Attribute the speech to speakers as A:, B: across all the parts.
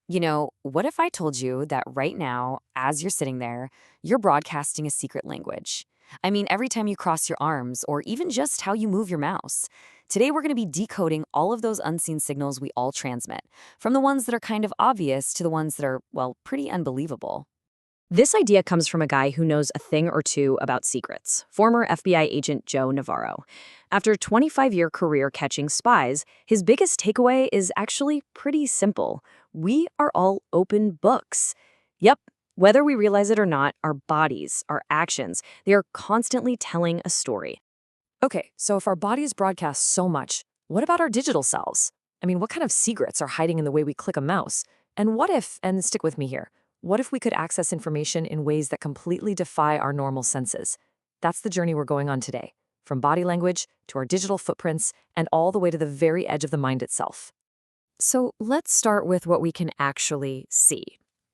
A: What if I told you that right now, as you're sitting there, you're broadcasting a secret language? I mean, every time you cross your arms, or even just how you move your mouse. Today, we're going to be decoding all of those unseen signals we all transmit, from the ones that are kind of obvious to the ones that are, well, pretty unbelievable.
B: This idea comes from a guy who knows a thing or two about secrets, former FBI agent Joe Navarro. After a 25-year career catching spies, his biggest takeaway is actually pretty simple. We are all open books. Yep, whether we realize it or not, our bodies, our actions, they are constantly telling a story.
C: Okay, so if our bodies broadcast so much, what about our digital selves? I mean, what kind of secrets are hiding in the way we click a mouse? And what if, and stick with me here, what if we could access information in ways that completely defy our normal senses? That's the journey we're going on today, from body language to our digital footprints and all the way to the very edge of the mind itself. So let's start with what we can actually see.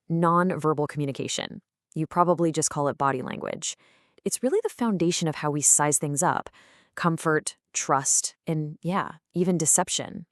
C: Nonverbal communication. You probably just call it body language. It's really the foundation of how we size things up. Comfort, trust, and yeah, even deception.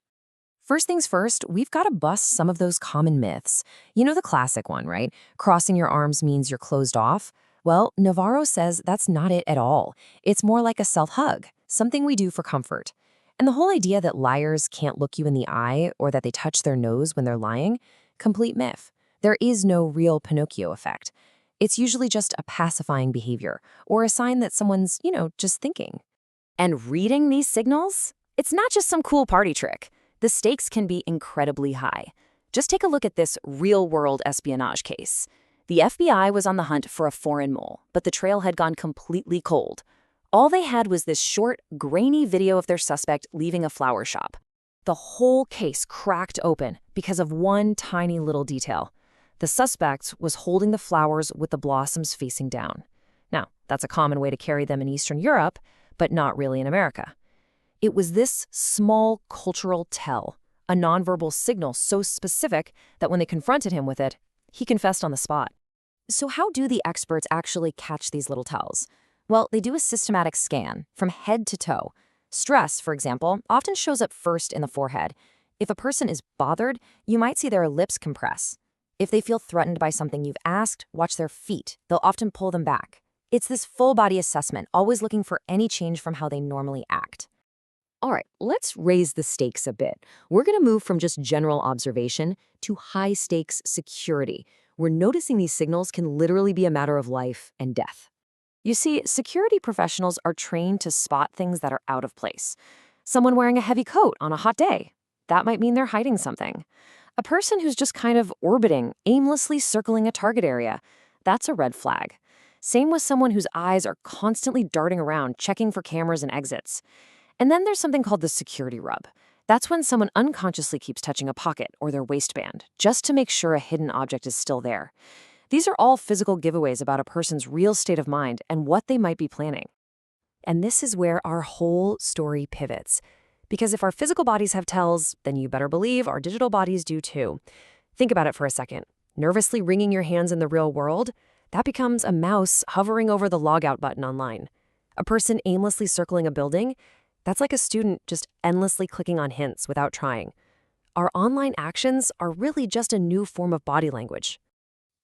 C: First things first, we've got to bust some of those common myths. You know the classic one, right? Crossing your arms means you're closed off. Well, Navarro says that's not it at all. It's more like a self-hug, something we do for comfort. And the whole idea that liars can't look you in the eye or that they touch their nose when they're lying, complete myth. There is no real Pinocchio effect. It's usually just a pacifying behavior or a sign that someone's, just thinking.
A: And reading these signals? It's not just some cool party trick. The stakes can be incredibly high. Just take a look at this real-world espionage case. The FBI was on the hunt for a foreign mole, but the trail had gone completely cold. All they had was this short, grainy video of their suspect leaving a flower shop. The whole case cracked open because of one tiny little detail. The suspect was holding the flowers with the blossoms facing down. Now, that's a common way to carry them in Eastern Europe, but not really in America. It was this small cultural tell, a nonverbal signal so specific that when they confronted him with it, he confessed on the spot. So how do the experts actually catch these little tells? Well, they do a systematic scan from head to toe. Stress, for example, often shows up first in the forehead. If a person is bothered, you might see their lips compress. If they feel threatened by something you've asked, watch their feet. They'll often pull them back. It's this full-body assessment, always looking for any change from how they normally act.
B: All right, let's raise the stakes a bit. We're going to move from just general observation to high-stakes security, where noticing these signals can literally be a matter of life and death.
C: You see, security professionals are trained to spot things that are out of place. Someone wearing a heavy coat on a hot day, that might mean they're hiding something. A person who's just kind of orbiting, aimlessly circling a target area, that's a red flag. Same with someone whose eyes are constantly darting around, checking for cameras and exits. And then there's something called the security rub. That's when someone unconsciously keeps touching a pocket or their waistband, just to make sure a hidden object is still there. These are all physical giveaways about a person's real state of mind and what they might be planning. And this is where our whole story pivots. Because if our physical bodies have tells, then you better believe our digital bodies do too. Think about it for a second. Nervously wringing your hands in the real world, that becomes a mouse hovering over the logout button online. A person aimlessly circling a building, that's like a student just endlessly clicking on hints without trying. Our online actions are really just a new form of body language.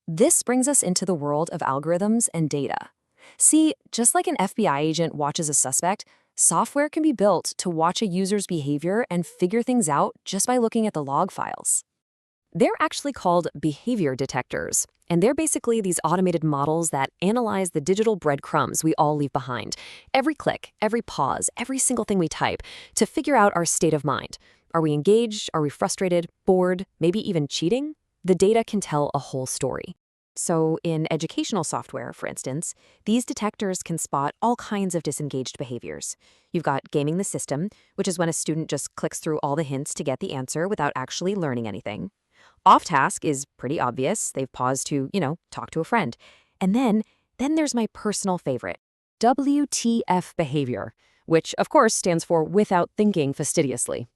C: This brings us into the world of algorithms and data. See, just like an FBI agent watches a suspect, software can be built to watch a user's behavior and figure things out just by looking at the log files. They're actually called behavior detectors, and they're basically these automated models that analyze the digital breadcrumbs we all leave behind. Every click, every pause, every single thing we type, to figure out our state of mind. Are we engaged? Are we frustrated? Bored? Maybe even cheating? The data can tell a whole story. So in educational software, for instance, these detectors can spot all kinds of disengaged behaviors. You've got gaming the system, which is when a student just clicks through all the hints to get the answer without actually learning anything. Off-task is pretty obvious. They've paused to, talk to a friend. And then there's my personal favorite, WTF behavior, which of course stands for without thinking fastidiously.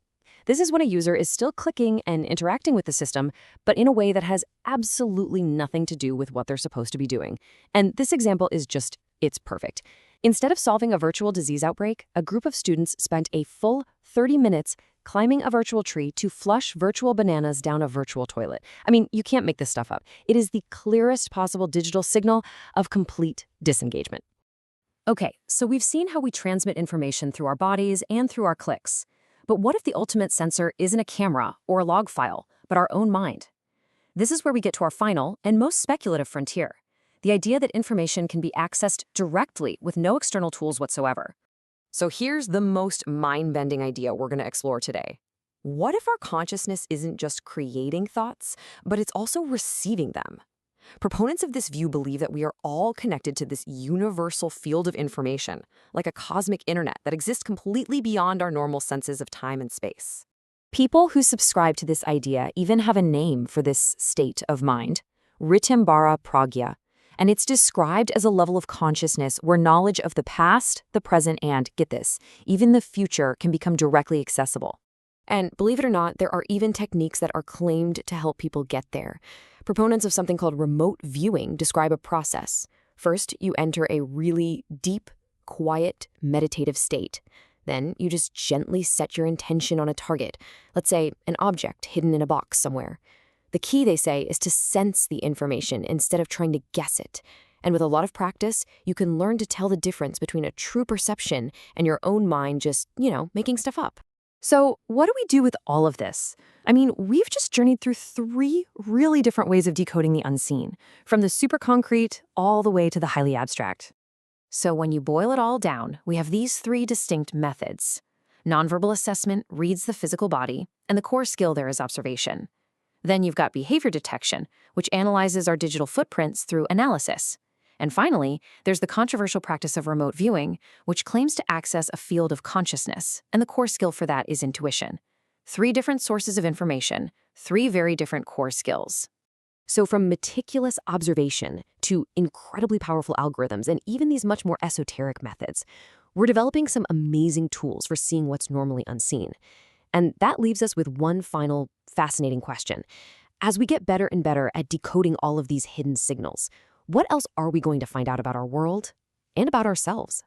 C: This is when a user is still clicking and interacting with the system, but in a way that has absolutely nothing to do with what they're supposed to be doing. And this example is it's perfect. Instead of solving a virtual disease outbreak, a group of students spent a full 30 minutes climbing a virtual tree to flush virtual bananas down a virtual toilet. I mean, you can't make this stuff up. It is the clearest possible digital signal of complete disengagement. Okay, so we've seen how we transmit information through our bodies and through our clicks. But what if the ultimate sensor isn't a camera or a log file, but our own mind? This is where we get to our final and most speculative frontier, the idea that information can be accessed directly with no external tools whatsoever.
A: So here's the most mind-bending idea we're going to explore today. What if our consciousness isn't just creating thoughts, but it's also receiving them? Proponents of this view believe that we are all connected to this universal field of information, like a cosmic internet that exists completely beyond our normal senses of time and space.
C: People who subscribe to this idea even have a name for this state of mind, Ritambhara Pragya, and it's described as a level of consciousness where knowledge of the past, the present, and, get this, even the future can become directly accessible. And believe it or not, there are even techniques that are claimed to help people get there. Proponents of something called remote viewing describe a process. First, you enter a really deep, quiet, meditative state. Then you just gently set your intention on a target, let's say an object hidden in a box somewhere. The key, they say, is to sense the information instead of trying to guess it. And with a lot of practice, you can learn to tell the difference between a true perception and your own mind just, making stuff up. So what do we do with all of this? I mean, we've just journeyed through 3 really different ways of decoding the unseen, from the super concrete all the way to the highly abstract. So when you boil it all down, we have these 3 distinct methods. Nonverbal assessment reads the physical body, and the core skill there is observation. Then you've got behavior detection, which analyzes our digital footprints through analysis. And finally, there's the controversial practice of remote viewing, which claims to access a field of consciousness, and the core skill for that is intuition. 3 different sources of information, 3 very different core skills. So from meticulous observation to incredibly powerful algorithms and even these much more esoteric methods, we're developing some amazing tools for seeing what's normally unseen. And that leaves us with one final fascinating question. As we get better and better at decoding all of these hidden signals, what else are we going to find out about our world and about ourselves?